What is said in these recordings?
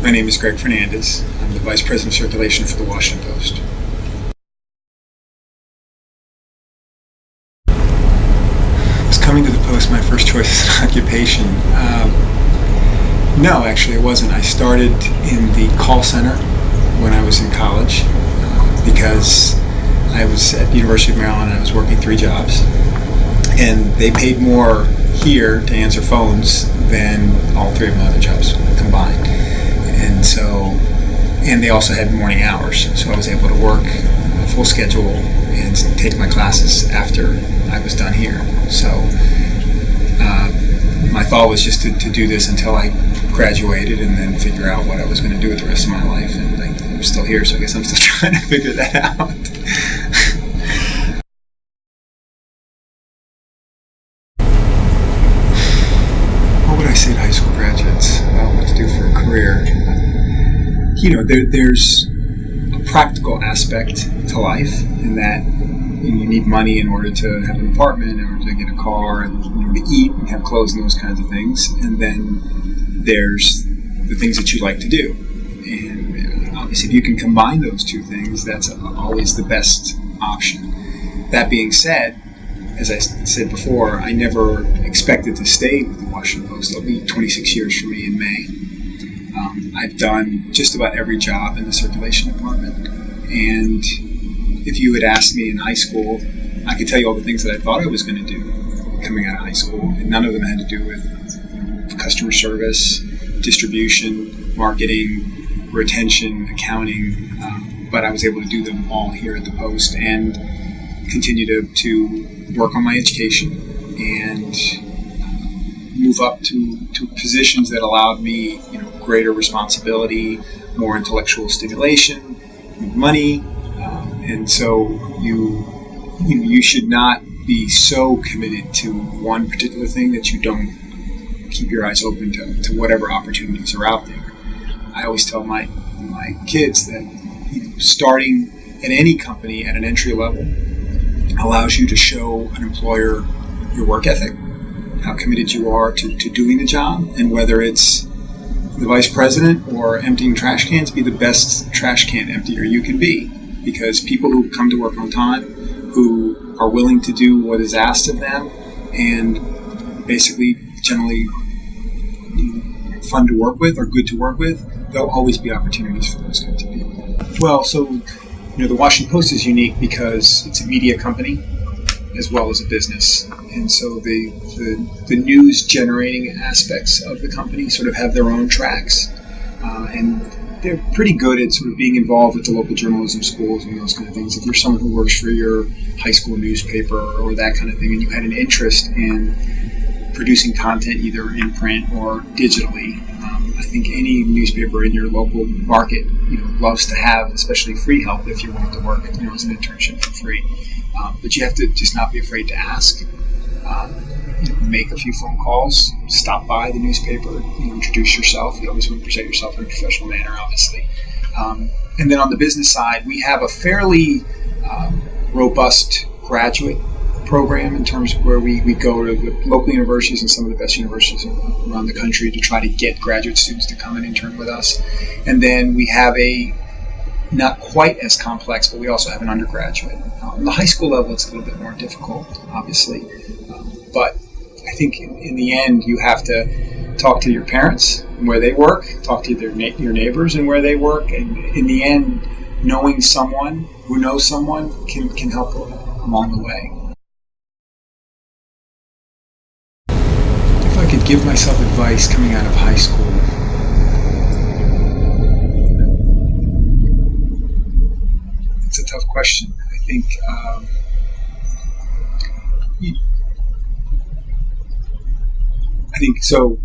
My name is Gregg Hernandez. I'm the Vice President of Circulation for the Washington Post. Was coming to the Post my first choice as an occupation? No, actually it wasn't. I started in the call center when I was in college because I was at the University of Maryland and I was working 3 jobs. And they paid more here to answer phones than all 3 of my other jobs combined. And they also had morning hours, so I was able to work a full schedule and take my classes after I was done here. So my thought was just to do this until I graduated and then figure out what I was going to do with the rest of my life. And I'm still here, so I guess I'm still trying to figure that out. What would I say to high school graduates about what to do for a career? There's a practical aspect to life in that you need money in order to have an apartment, in order to get a car, and to eat and have clothes and those kinds of things. And then there's the things that you like to do. And obviously, if you can combine those 2 things, that's always the best option. That being said, as I said before, I never expected to stay with the Washington Post. It'll be 26 years for me in May. I've done just about every job in the circulation department. And if you had asked me in high school, I could tell you all the things that I thought I was going to do coming out of high school. And none of them had to do with customer service, distribution, marketing, retention, accounting. But I was able to do them all here at the Post and continue to work on my education and move up to positions that allowed me, greater responsibility, more intellectual stimulation, money, and so you should not be so committed to one particular thing that you don't keep your eyes open to whatever opportunities are out there. I always tell my kids that starting at any company at an entry level allows you to show an employer your work ethic, how committed you are to doing the job, and whether it's the vice president or emptying trash cans, be the best trash can emptier you can be. Because people who come to work on time, who are willing to do what is asked of them, and basically generally fun to work with or good to work with, there'll always be opportunities for those kinds of people. Well, so the Washington Post is unique because it's a media company as well as a business. And so the news generating aspects of the company sort of have their own tracks. And they're pretty good at sort of being involved with the local journalism schools and those kind of things. If you're someone who works for your high school newspaper or that kind of thing, and you had an interest in producing content either in print or digitally, I think any newspaper in your local market, loves to have, especially free help if you're willing to work, as an internship for free. But you have to just not be afraid to ask. Make a few phone calls, stop by the newspaper, introduce yourself. You always want to present yourself in a professional manner, obviously. And then on the business side, we have a fairly robust graduate program in terms of where we go to the local universities and some of the best universities around the country to try to get graduate students to come and intern with us. And then we have a not quite as complex, but we also have an undergraduate. On the high school level, it's a little bit more difficult, obviously. But I think in the end, you have to talk to your parents and where they work, talk to your neighbors and where they work. And in the end, knowing someone who knows someone can help along the way. If I could give myself advice coming out of high school, it's a tough question. I think so.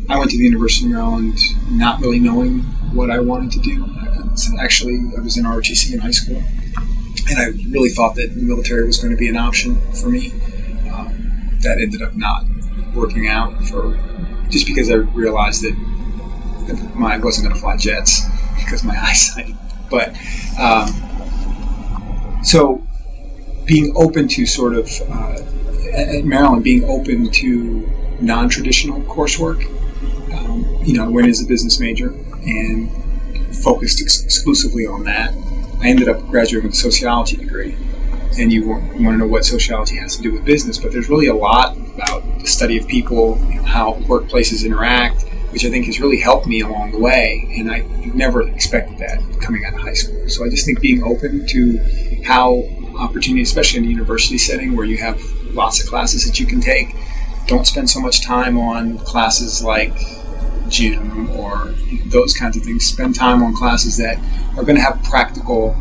I went to the University of Maryland not really knowing what I wanted to do. Actually, I was in ROTC in high school, and I really thought that the military was going to be an option for me. That ended up not working out just because I realized that I wasn't going to fly jets because of my eyesight. But so being open to sort of at Maryland, being open to non-traditional coursework. I went as a business major, and focused exclusively on that. I ended up graduating with a sociology degree. And you want to know what sociology has to do with business, but there's really a lot about the study of people, how workplaces interact, which I think has really helped me along the way. And I never expected that coming out of high school. So I just think being open to how opportunities, especially in a university setting where you have lots of classes that you can take, don't spend so much time on classes like gym or those kinds of things. Spend time on classes that are going to have practical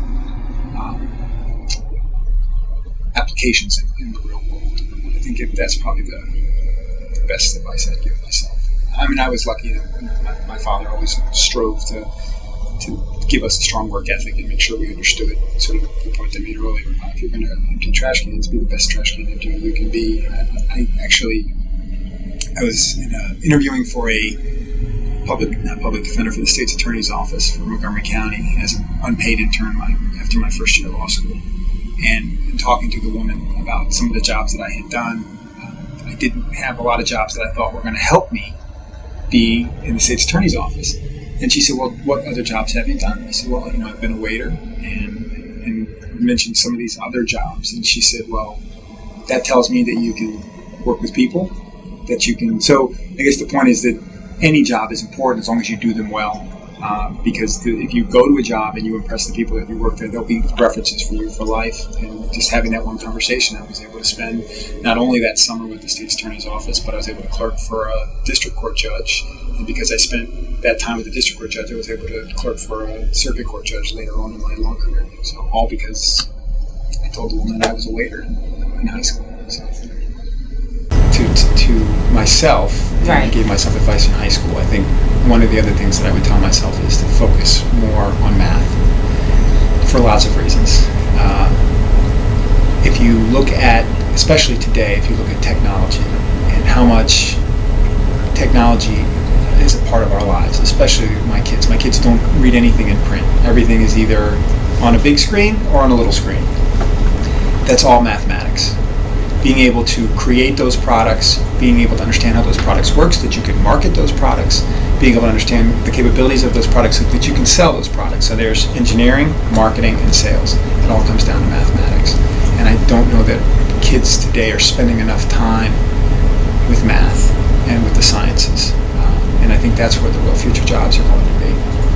applications in the real world. I think that's probably the best advice I'd give myself. I mean, I was lucky that my father always strove to give us a strong work ethic and make sure we understood sort of the point I made earlier about if you're going to empty trash cans, be the best trash can emptier you can be. I was interviewing for a public defender for the state's attorney's office for Montgomery County as an unpaid intern after my first year of law school. And talking to the woman about some of the jobs that I had done, I didn't have a lot of jobs that I thought were going to help me be in the state's attorney's office. And she said, well, what other jobs have you done? I said, well, I've been a waiter and mentioned some of these other jobs. And she said, well, that tells me that you can work with people, that you can. So I guess the point is that any job is important as long as you do them well. Because if you go to a job and you impress the people that you work there, there'll be references for you for life. And just having that one conversation, I was able to spend not only that summer with the state's attorney's office, but I was able to clerk for a district court judge. And because I spent that time with the district court judge, I was able to clerk for a circuit court judge later on in my law career. So all because I told the woman that I was a waiter in high school. So to myself, I gave myself advice in high school. I think one of the other things that I would tell myself is to focus more on math for lots of reasons. If you look at, especially today, if you look at technology and how much technology is a part of our lives, especially my kids. My kids don't read anything in print. Everything is either on a big screen or on a little screen. That's all mathematics. Being able to create those products, being able to understand how those products work so that you can market those products, being able to understand the capabilities of those products so that you can sell those products. So there's engineering, marketing, and sales. It all comes down to mathematics. And I don't know that kids today are spending enough time with math and with the sciences. And I think that's where the real future jobs are going to be.